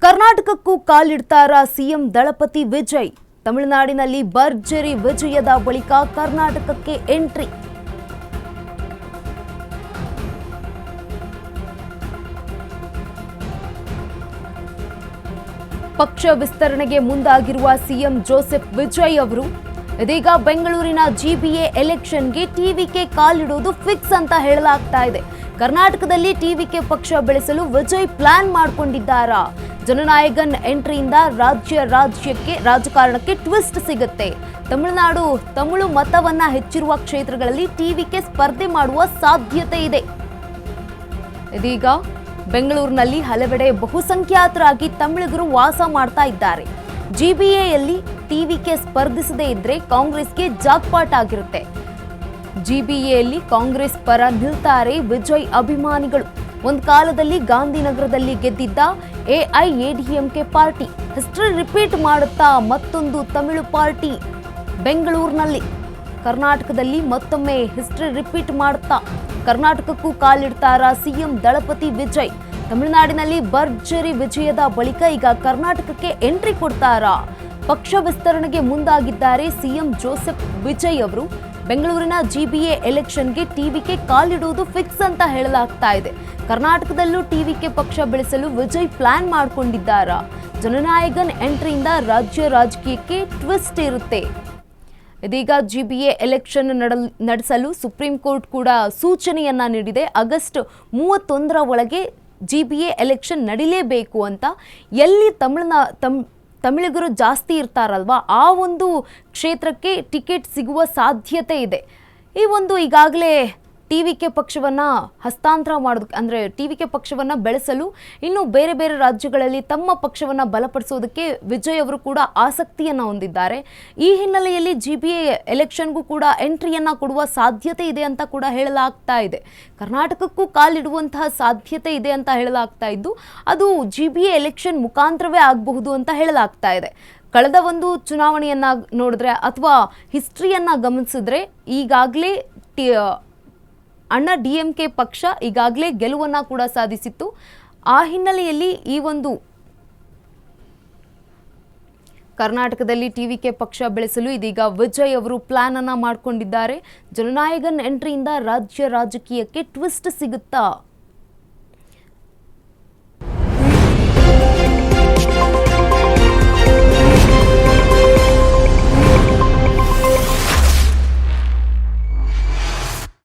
ಕರ್ನಾಟಕಕ್ಕೂ ಕಾಲಿಡ್ತಾರಾ CM ದಳಪತಿ Vijay. ತಮಿಳುನಾಡಿನಲ್ಲಿ ಭರ್ಜರಿ ವಿಜಯದ ಬಳಿಕ ಕರ್ನಾಟಕಕ್ಕೆ ಎಂಟ್ರಿ. ಪಕ್ಷ ವಿಸ್ತರಣೆಗೆ ಮುಂದಾಗಿರುವ ಸಿಎಂ ಜೋಸೆಫ್ ವಿಜಯ್ ಅವರು ಇದೀಗ ಬೆಂಗಳೂರಿನ ಜಿಬಿಎ ಎಲೆಕ್ಷನ್ಗೆ ಟಿವಿಕೆ ಕಾಲಿಡುವುದು ಫಿಕ್ಸ್ ಅಂತ ಹೇಳಲಾಗ್ತಾ ಇದೆ. ಕರ್ನಾಟಕದಲ್ಲಿ ಟಿವಿಕೆ ಪಕ್ಷ ಬೆಳೆಸಲು ವಿಜಯ್ ಪ್ಲಾನ್ ಮಾಡಿಕೊಂಡಿದ್ದಾರಾ? ಜನನಾಯಕನ್ ಎಂಟ್ರಿಯಿಂದ ರಾಜಕಾರಣಕ್ಕೆ ಟ್ವಿಸ್ಟ್ ಸಿಗುತ್ತೆ. ತಮಿಳು ಮತವನ್ನ ಹೆಚ್ಚಿರುವ ಕ್ಷೇತ್ರಗಳಲ್ಲಿ ಟಿವಿಕೆ ಸ್ಪರ್ಧೆ ಮಾಡುವ ಸಾಧ್ಯತೆ ಇದೆ. ಇದೀಗ ಬೆಂಗಳೂರಿನಲ್ಲಿ ಹಲವೆಡೆ ಬಹುಸಂಖ್ಯಾತರಾಗಿ ತಮಿಳಿಗರು ವಾಸ ಮಾಡ್ತಾ ಇದ್ದಾರೆ. ಜಿಬಿಎಯಲ್ಲಿ ಟಿವಿಕೆ ಸ್ಪರ್ಧಿಸದೇ ಇದ್ರೆ ಕಾಂಗ್ರೆಸ್ಗೆ ಜಾಕ್ಪಾಟ್ ಆಗಿರುತ್ತೆ. ಜಿಬಿಎಯಲ್ಲಿ ಕಾಂಗ್ರೆಸ್ ಪರ ನಿಲ್ತಾರೆ ವಿಜಯ್ ಅಭಿಮಾನಿಗಳು. ಒಂದು ಕಾಲದಲ್ಲಿ ಗಾಂಧಿನಗರದಲ್ಲಿ ಗೆದ್ದಿದ್ದ ಎಐಎಡಿಎಂಕೆ ಪಾರ್ಟಿ ಹಿಸ್ಟರಿ ರಿಪೀಟ್ ಮಾಡುತ್ತಾ ಮತ್ತೊಂದು ತಮಿಳು ಪಾರ್ಟಿ ಬೆಂಗಳೂರಿನಲ್ಲಿ ಕರ್ನಾಟಕದಲ್ಲಿ ಮತ್ತೊಮ್ಮೆ ಹಿಸ್ಟರಿ ರಿಪೀಟ್ ಮಾಡುತ್ತಾ ಕರ್ನಾಟಕಕ್ಕೂ ಕಾಲಿಡ್ತಾರಾ ಸಿಎಂ ದಳಪತಿ ವಿಜಯ್. ತಮಿಳುನಾಡಿನಲ್ಲಿ ಭರ್ಜರಿ ವಿಜಯದ ಬಳಿಕ ಈಗ ಕರ್ನಾಟಕಕ್ಕೆ ಎಂಟ್ರಿ ಕೊಡ್ತಾರಾ? ಪಕ್ಷ ವಿಸ್ತರಣೆಗೆ ಮುಂದಾಗಿದ್ದಾರೆ ಸಿಎಂ ಜೋಸೆಫ್ ವಿಜಯ್ ಅವರು. ಬೆಂಗಳೂರಿನ ಜಿಬಿಎ ಎಲೆಕ್ಷನ್ಗೆ ಟಿವಿಕೆ ಕಾಲಿಡುವುದು ಫಿಕ್ಸ್ ಅಂತ ಹೇಳಲಾಗ್ತಾ ಇದೆ. ಕರ್ನಾಟಕದಲ್ಲೂ ಟಿವಿಕೆ ಪಕ್ಷ ಬೆಳೆಸಲು ವಿಜಯ್ ಪ್ಲಾನ್ ಮಾಡಿಕೊಂಡಿದ್ದಾರಾ? ಜನನಾಯಕನ್ ಎಂಟ್ರಿಯಿಂದ ರಾಜಕೀಯಕ್ಕೆ ಟ್ವಿಸ್ಟ್ ಇರುತ್ತೆ. ಇದೀಗ ಜಿಬಿಎ ಎಲೆಕ್ಷನ್ ನಡೆಸಲು ಸುಪ್ರೀಂ ಕೋರ್ಟ್ ಕೂಡ ಸೂಚನೆಯನ್ನ ನೀಡಿದೆ. ಆಗಸ್ಟ್ 31ರ ಒಳಗೆ ಜಿಬಿಎ ಎಲೆಕ್ಷನ್ ನಡೀಲೇಬೇಕು ಅಂತ. ಎಲ್ಲಿ ತಮಿಳಿಗರು ಜಾಸ್ತಿ ಇರ್ತಾರಲ್ವಾ ಆ ಒಂದು ಕ್ಷೇತ್ರಕ್ಕೆ ಟಿಕೆಟ್ ಸಿಗುವ ಸಾಧ್ಯತೆ ಇದೆ. ಈ ಒಂದು ಈಗಾಗಲೇ ಟಿವಿಕೆ ಪಕ್ಷವನ್ನು ಹಸ್ತಾಂತರ ಮಾಡೋದಕ್ಕೆ ಅಂದರೆ ಟಿವಿಕೆ ಪಕ್ಷವನ್ನು ಬೆಳೆಸಲು ಇನ್ನು ಬೇರೆ ಬೇರೆ ರಾಜ್ಯಗಳಲ್ಲಿ ತಮ್ಮ ಪಕ್ಷವನ್ನು ಬಲಪಡಿಸೋದಕ್ಕೆ ವಿಜಯ್ ಅವರು ಕೂಡ ಆಸಕ್ತಿಯನ್ನು ಹೊಂದಿದ್ದಾರೆ. ಈ ಹಿನ್ನೆಲೆಯಲ್ಲಿ ಜಿಬಿಎ ಎಲೆಕ್ಷನ್ಗೂ ಕೂಡ ಎಂಟ್ರಿಯನ್ನು ಕೊಡುವ ಸಾಧ್ಯತೆ ಇದೆ ಅಂತ ಕೂಡ ಹೇಳಲಾಗ್ತಾ ಇದೆ. ಕರ್ನಾಟಕಕ್ಕೂ ಕಾಲಿಡುವಂತಹ ಸಾಧ್ಯತೆ ಇದೆ ಅಂತ ಹೇಳಲಾಗ್ತಾ ಇದ್ದು ಅದು ಜಿಬಿಎ ಎಲೆಕ್ಷನ್ ಮುಖಾಂತರವೇ ಆಗಬಹುದು ಅಂತ ಹೇಳಲಾಗ್ತಾ ಇದೆ. ಕಳೆದ ಒಂದು ಚುನಾವಣೆಯನ್ನು ನೋಡಿದ್ರೆ ಅಥವಾ ಹಿಸ್ಟ್ರಿಯನ್ನು ಗಮನಿಸಿದ್ರೆ ಈಗಾಗಲೇ ಅಣ್ಣಾ ಡಿಎಂಕೆ ಪಕ್ಷ ಈಗಾಗಲೇ ಗೆಲುವನ್ನು ಕೂಡ ಸಾಧಿಸಿತ್ತು. ಆ ಹಿನ್ನೆಲೆಯಲ್ಲಿ ಈ ಒಂದು ಕರ್ನಾಟಕದಲ್ಲಿ ಟಿವಿಕೆ ಪಕ್ಷ ಬೆಳೆಸಲು ಇದೀಗ ವಿಜಯ್ ಅವರು ಪ್ಲಾನ್ ಅನ್ನ ಮಾಡಿಕೊಂಡಿದ್ದಾರೆ. ಜನನಾಯಕನ್ ಎಂಟ್ರಿಯಿಂದ ರಾಜಕೀಯಕ್ಕೆ ಟ್ವಿಸ್ಟ್ ಸಿಗುತ್ತಾ?